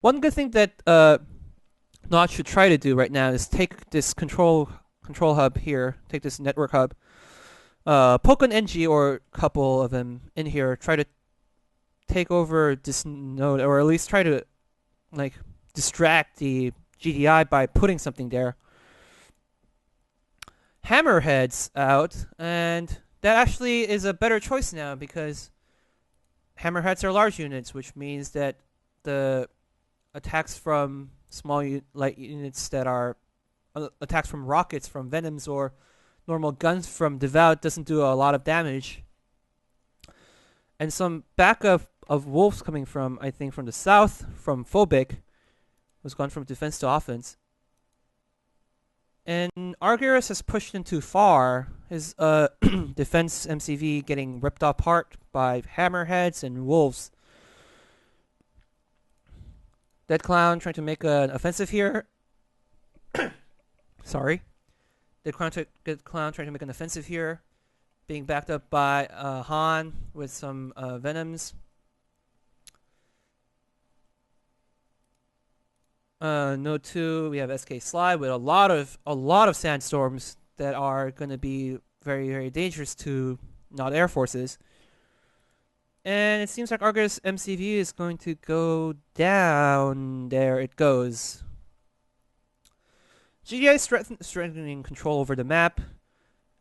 One good thing that Notch should try to do right now is take this control hub here, take this network hub, poke an NG or a couple of them in here, try to take over this node, or at least try to like distract the GDI by putting something there. Hammerhead's out, and that actually is a better choice now because Hammerheads are large units, which means that the attacks from light units that are attacks from rockets, from venoms, or normal guns from Devout doesn't do a lot of damage. And some backup of wolves coming from, I think, from the south, from Phobic, was gone from defense to offense. And Argyros has pushed in too far. His defense MCV getting ripped apart by hammerheads and wolves. Dead Clown trying to make an offensive here. Sorry. Dead Clown trying to make an offensive here. Being backed up by Han with some venoms. Node 2, we have SK Slide with a lot of sandstorms that are going to be very, very dangerous to not air forces. And it seems like Argus MCV is going to go down. There it goes. GDI strengthening control over the map.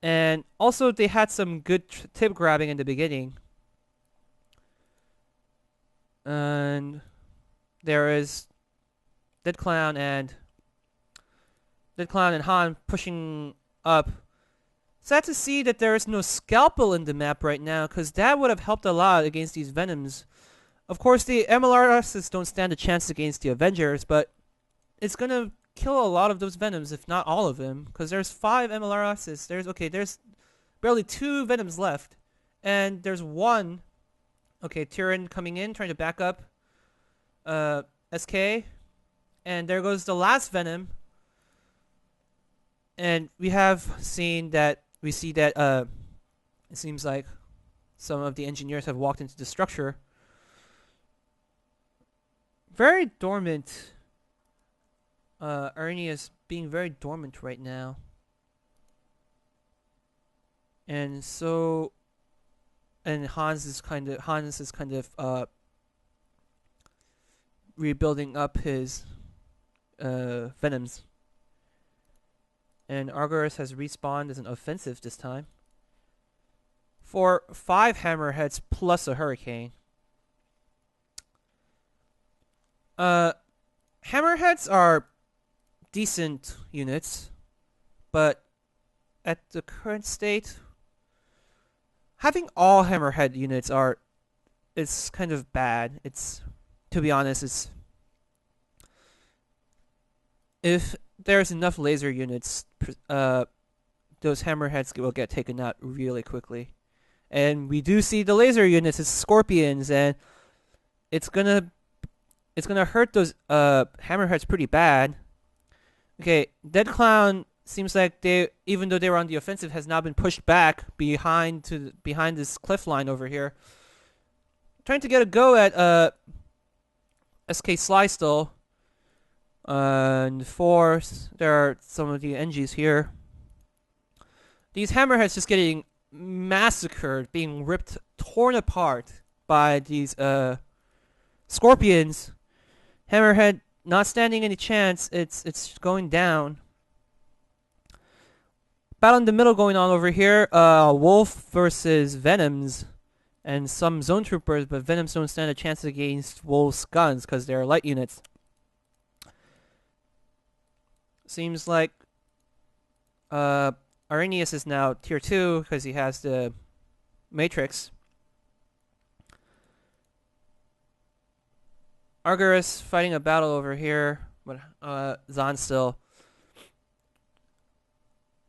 And also they had some good tip grabbing in the beginning. And there is Dead Clown and Han pushing up. Sad to see that there is no Scalpel in the map right now, because that would have helped a lot against these Venoms. Of course, the MLRSs don't stand a chance against the Avengers, but it's gonna kill a lot of those Venoms, if not all of them, because there's 5 MLRSs. There's barely 2 Venoms left, and there's one. Okay, Tyrion coming in, trying to back up SK. And there goes the last Venom. And we see that it seems like some of the engineers have walked into the structure. Very dormant. Ernie is being very dormant right now. And Hans is kind of rebuilding up his Venoms. And Argyros has respawned as an offensive this time. For 5 hammerheads plus a hurricane. Hammerheads are decent units, but at the current state, having all hammerhead units is kind of bad. To be honest, if there's enough laser units, those hammerheads will get taken out really quickly. And we do see the laser units as scorpions, and it's gonna hurt those hammerheads pretty bad. Okay, Dead Clown seems like even though they were on the offensive, has now been pushed back behind this cliff line over here. Trying to get a go at SK Sly still. And 4, there are some of the NGs here. These hammerheads just getting massacred, being torn apart by these scorpions. Hammerhead not standing any chance. It's going down. Battle in the middle going on over here. Wolf versus Venoms and some zone troopers, but Venoms don't stand a chance against Wolf's guns because they're light units. Seems like Arrhenius is now tier 2 because he has the Matrix. Argyros fighting a battle over here, but Zahn still.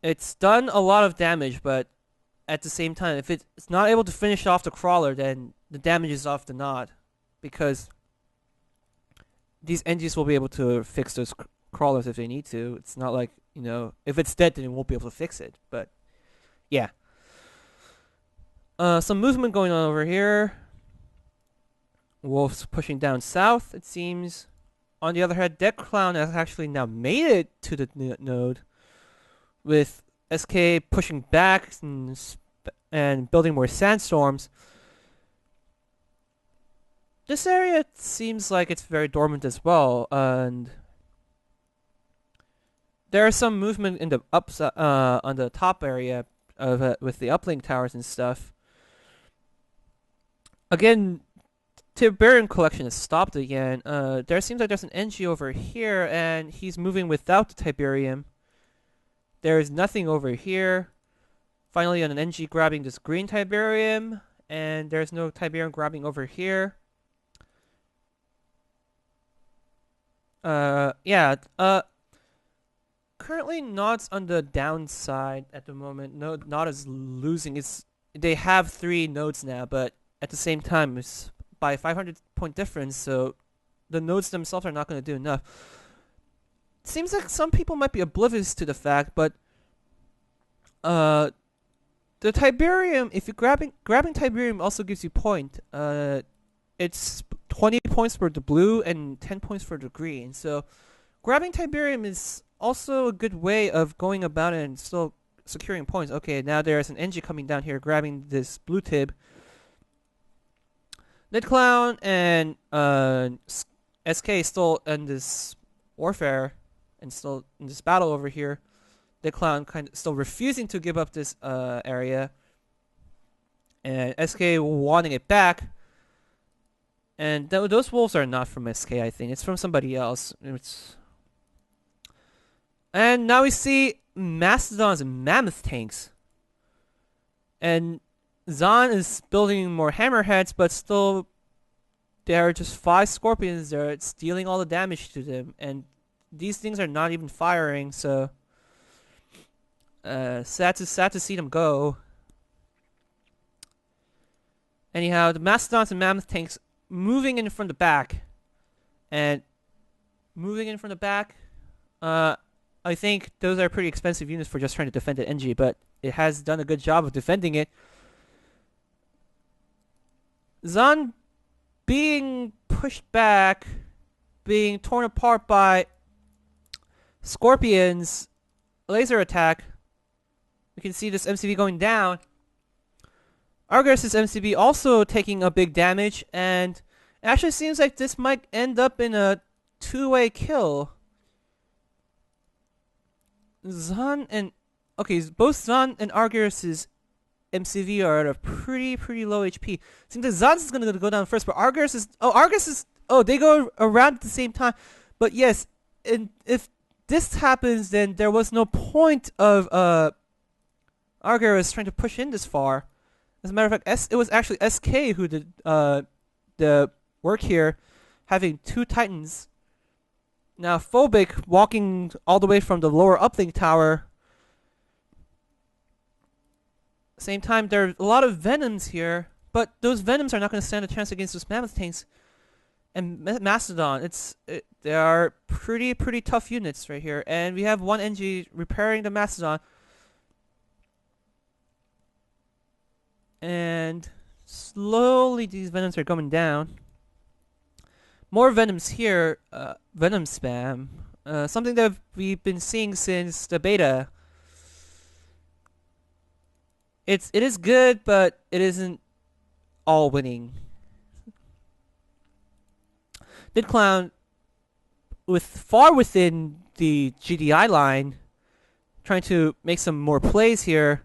It's done a lot of damage, but at the same time, if it's not able to finish off the crawler, then the damage is off the knot, because these NGs will be able to fix those crawlers if they need to. It's not like, if it's dead, then it won't be able to fix it. But yeah, some movement going on over here. Wolf's pushing down south, it seems. on the other hand, Dead Clown has actually now made it to the node, with SK pushing back and building more sandstorms. This area seems like it's very dormant as well, and there is some movement in the on the top area of with the uplink towers and stuff. Again, Tiberian collection is stopped again. There seems like there's an NG over here, and he's moving without the Tiberium. There is nothing over here. Finally, an NG grabbing this green Tiberium, and there's no Tiberium grabbing over here. Yeah. Currently, Nod's on the downside at the moment. No, Nod is losing. They have 3 nodes now, but at the same time, it's by 500-point difference, so the nodes themselves are not going to do enough. It seems like some people might be oblivious to the fact, but the Tiberium, if you grabbing Tiberium also gives you point. It's 20 points for the blue and 10 points for the green. So grabbing Tiberium is also a good way of going about it and still securing points. Okay, now there's an NG coming down here grabbing this blue Tib. Nid Clown and SK still in this warfare and still in this battle over here. Nid Clown kind of still refusing to give up this area, and SK wanting it back. And those wolves are not from SK, I think. It's from somebody else. And now we see Mastodons and Mammoth tanks. And Zahn is building more hammerheads, but still there are just 5 scorpions there. It's dealing all the damage to them. And these things are not even firing, so sad to see them go. Anyhow, the Mastodons and Mammoth tanks moving in from the back. And moving in from the back, I think those are pretty expensive units for just trying to defend the NG, but it has done a good job of defending it. Zahn being pushed back, being torn apart by Scorpions, laser attack. We can see this MCV going down. Argus' MCV also taking a big damage, and it actually seems like this might end up in a 2-way kill. Zahn and both Zahn and Argus' MCV are at a pretty low HP. Seems like Zahn's is gonna go down first, but Argus is they go around at the same time. But yes, and if this happens, then there was no point of Argus trying to push in this far. As a matter of fact, it was actually SK who did the work here, having 2 Titans. Now Phobic walking all the way from the lower uplink tower. Same time, there are a lot of Venoms here, but those Venoms are not going to stand a chance against those Mammoth tanks. And Mastodon, they are pretty tough units right here. And we have one NG repairing the Mastodon. And slowly these Venoms are coming down. More Venoms here, Venom spam. Something that we've been seeing since the beta. It is good, but it isn't all winning. Nid Clown, far within the GDI line, trying to make some more plays here.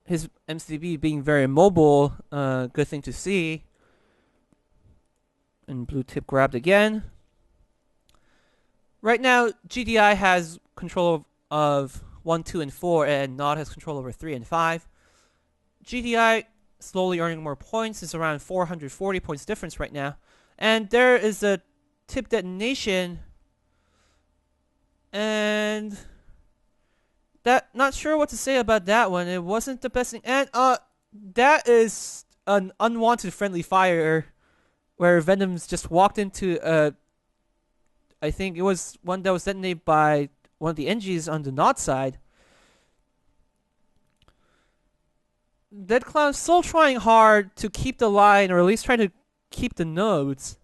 His MCB being very mobile, good thing to see. And blue tip grabbed again. Right now, GDI has control of 1, 2, and 4, and Nod has control over 3 and 5. GDI slowly earning more points. Is around 440 points difference right now. And there is a tip detonation. And not sure what to say about that one. It wasn't the best thing. And that is an unwanted friendly fire where Venoms just walked into I think it was one that was detonated by one of the NGs on the Nod side. Dead Clown still trying hard to keep the line, or at least trying to keep the nodes.